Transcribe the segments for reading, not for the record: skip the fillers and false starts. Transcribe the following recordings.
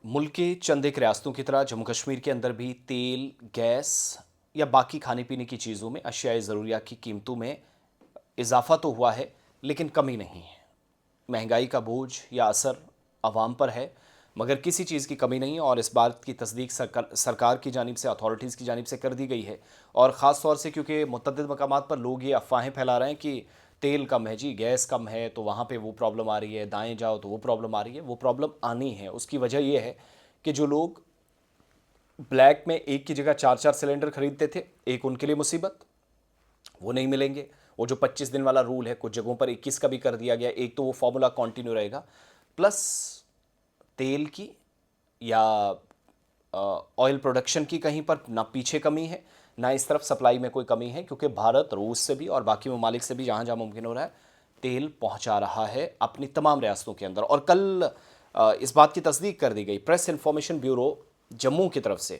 मुल्क के चंद एक रियासतों की तरह जम्मू कश्मीर के अंदर भी तेल, गैस या बाकी खाने पीने की चीज़ों में अशियाए ज़रूरिया की कीमतों में इजाफा तो हुआ है, लेकिन कमी नहीं है। महंगाई का बोझ या असर आवाम पर है, मगर किसी चीज़ की कमी नहीं है और इस बात की तस्दीक सरकार की जानिब से, अथॉरिटीज़ की जानिब से कर दी गई है। और ख़ास तौर से क्योंकि मुतअद्दिद मकामात पर लोग ये अफवाहें फैला रहे हैं कि तेल कम है जी, गैस कम है, तो वहाँ पे वो प्रॉब्लम आ रही है, दाएं जाओ तो वो प्रॉब्लम आ रही है। वो प्रॉब्लम आनी है, उसकी वजह यह है कि जो लोग ब्लैक में एक की जगह चार चार सिलेंडर खरीदते थे, एक उनके लिए मुसीबत, वो नहीं मिलेंगे। वो जो 25 दिन वाला रूल है, कुछ जगहों पर 21 का भी कर दिया गया। एक तो वो फॉर्मूला कंटिन्यू रहेगा, प्लस तेल की या ऑयल प्रोडक्शन की कहीं पर ना पीछे कमी है, ना इस तरफ सप्लाई में कोई कमी है, क्योंकि भारत रूस से भी और बाकी ममालिक से भी जहाँ जहाँ मुमकिन हो रहा है तेल पहुँचा रहा है अपनी तमाम रियासतों के अंदर। और कल इस बात की तस्दीक कर दी गई प्रेस इंफॉर्मेशन ब्यूरो जम्मू की तरफ से,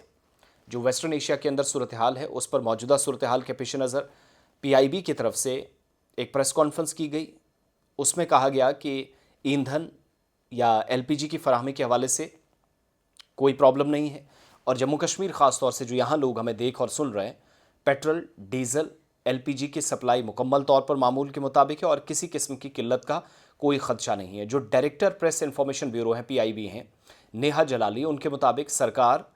जो वेस्टर्न एशिया के अंदर सूरत हाल है उस पर मौजूदा सूरत हाल के पेश नज़र PIB की तरफ से एक प्रेस कॉन्फ्रेंस की गई। उसमें कहा गया कि ईंधन या LPG की फराहमी के हवाले से कोई प्रॉब्लम नहीं है। और जम्मू कश्मीर ख़ास तौर से जो यहाँ लोग हमें देख और सुन रहे हैं, पेट्रोल, डीज़ल, LPG की सप्लाई मुकम्मल तौर पर मामूल के मुताबिक है और किसी किस्म की किल्लत का कोई ख़दशा नहीं है। जो डायरेक्टर प्रेस इंफॉर्मेशन ब्यूरो हैं PIB हैं, नेहा जलाली, उनके मुताबिक सरकार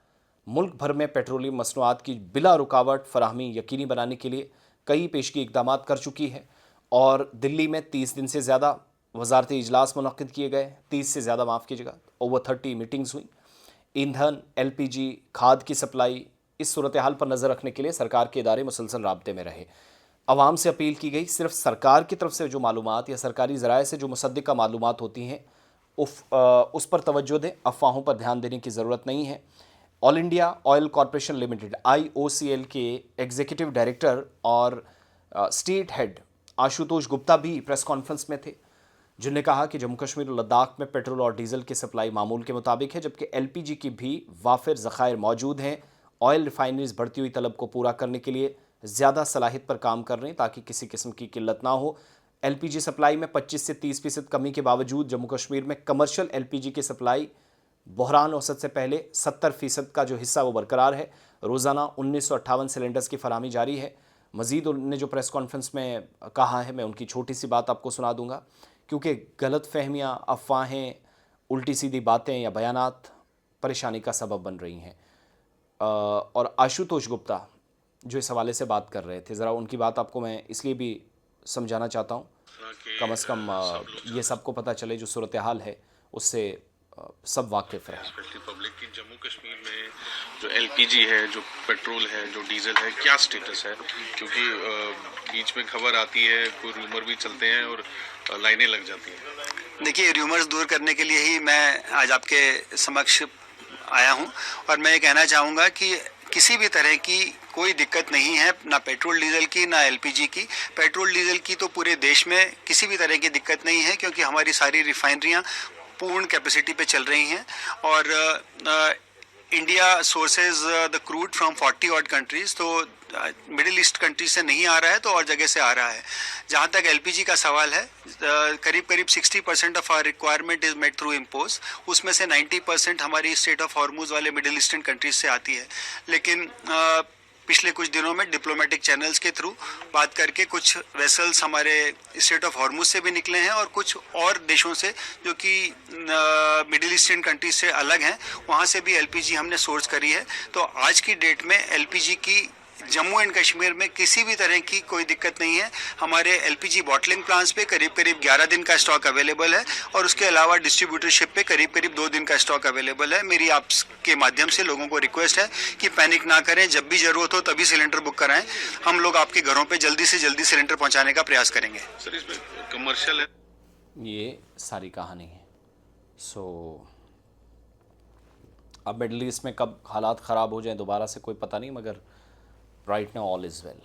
मुल्क भर में पेट्रोलियम मसनूआत की बिला रुकावट फराहमी यकीनी बनाने के लिए कई पेशगी इकदाम कर चुकी है। और दिल्ली में 30 दिन से ज़्यादा वजारती इजलास मुनक्किद किए गए, 30 से ज़्यादा, माफ़ कीजिएगा, ओवर 30 मीटिंग्स हुई। ईंधन, LPG, खाद की सप्लाई, इस सूरत हाल पर नज़र रखने के लिए सरकार के इदारे मुसलसल राब्ते में रहे। अवाम से अपील की गई, सिर्फ सरकार की तरफ से जो मालूमात या सरकारी ज़राए से जो मुसद्दिक़ा मालूमात होती हैं उस पर तवज्जो दें, अफवाहों पर ध्यान देने की ज़रूरत नहीं है। All India oil corporation limited IOCL के एग्जीक्यूटिव डायरेक्टर और स्टेट हेड आशुतोष गुप्ता भी प्रेस कॉन्फ्रेंस में थे, जिन्होंने कहा कि जम्मू कश्मीर और लद्दाख में पेट्रोल और डीजल की सप्लाई मामूल के मुताबिक है, जबकि LPG की भी वाफिर ज़खायर मौजूद हैं। ऑयल रिफाइनरीज बढ़ती हुई तलब को पूरा करने के लिए ज़्यादा सलाहियत पर काम कर रहे हैं ताकि किसी किस्म की किल्लत ना हो। LPG सप्लाई में 25 से 30% कमी के बावजूद जम्मू कश्मीर में कमर्शियल LPG की सप्लाई बहरान औसत से पहले 70% का जो हिस्सा वो बरकरार है। रोज़ाना 1958 सिलेंडर्स की फरहमी जारी है। मज़ीद उन्होंने जो प्रेस कॉन्फ्रेंस में कहा है, मैं उनकी छोटी सी बात आपको सुना दूंगा, क्योंकि गलत फहमियाँ, अफवाहें, उल्टी सीधी बातें या बयानात परेशानी का सबब बन रही हैं। और आशुतोष गुप्ता जो इस हवाले से बात कर रहे थे, ज़रा उनकी बात आपको मैं इसलिए भी समझाना चाहता हूँ, कम अज़ कम ये सबको पता चले जो सूरत हाल है उससे सब वाकिफ़ रहे। स्पेशली पब्लिक की जम्मू कश्मीर में जो LPG है, जो पेट्रोल है, जो डीजल है, क्या स्टेटस है? क्योंकि बीच में खबर आती है, कोई रूमर भी चलते हैं और लाइनें लग जाती हैं। देखिए, रूमर्स दूर करने के लिए ही मैं आज आपके समक्ष आया हूं और मैं ये कहना चाहूँगा कि किसी भी तरह की कोई दिक्कत नहीं है, ना पेट्रोल डीजल की, ना LPG की। पेट्रोल डीजल की तो पूरे देश में किसी भी तरह की दिक्कत नहीं है, क्योंकि हमारी सारी रिफाइनरियाँ पूर्ण कैपेसिटी पे चल रही हैं और India sources the crude from 40 odd countries, तो मिडिल ईस्ट कंट्री से नहीं आ रहा है तो और जगह से आ रहा है। जहाँ तक LPG का सवाल है, करीब करीब 60% of our requirement is made through imports. उसमें से 90% हमारी स्टेट ऑफ हॉर्मुज वाले मिडिल ईस्टर्न कंट्रीज से आती है। लेकिन पिछले कुछ दिनों में डिप्लोमेटिक चैनल्स के थ्रू बात करके कुछ वेसल्स हमारे स्टेट ऑफ हॉर्मुज से भी निकले हैं और कुछ और देशों से जो कि मिडिल ईस्टर्न कंट्रीज से अलग हैं, वहाँ से भी LPG हमने सोर्स करी है। तो आज की डेट में LPG की जम्मू एंड कश्मीर में किसी भी तरह की कोई दिक्कत नहीं है। हमारे LPG बॉटलिंग प्लांट्स पे करीब करीब 11 दिन का स्टॉक अवेलेबल है और उसके अलावा डिस्ट्रीब्यूटरशिप पे करीब करीब 2 दिन का स्टॉक अवेलेबल है। मेरी आपके माध्यम से लोगों को रिक्वेस्ट है कि पैनिक ना करें, जब भी ज़रूरत हो तभी सिलेंडर बुक कराएं। हम लोग आपके घरों पर जल्दी से जल्दी सिलेंडर पहुँचाने का प्रयास करेंगे। सर, इसमें कमर्शियल है, ये सारी कहानी है। अब मिडल ईस्ट में कब हालात ख़राब हो जाएं दोबारा से कोई पता नहीं, मगर right now all is well.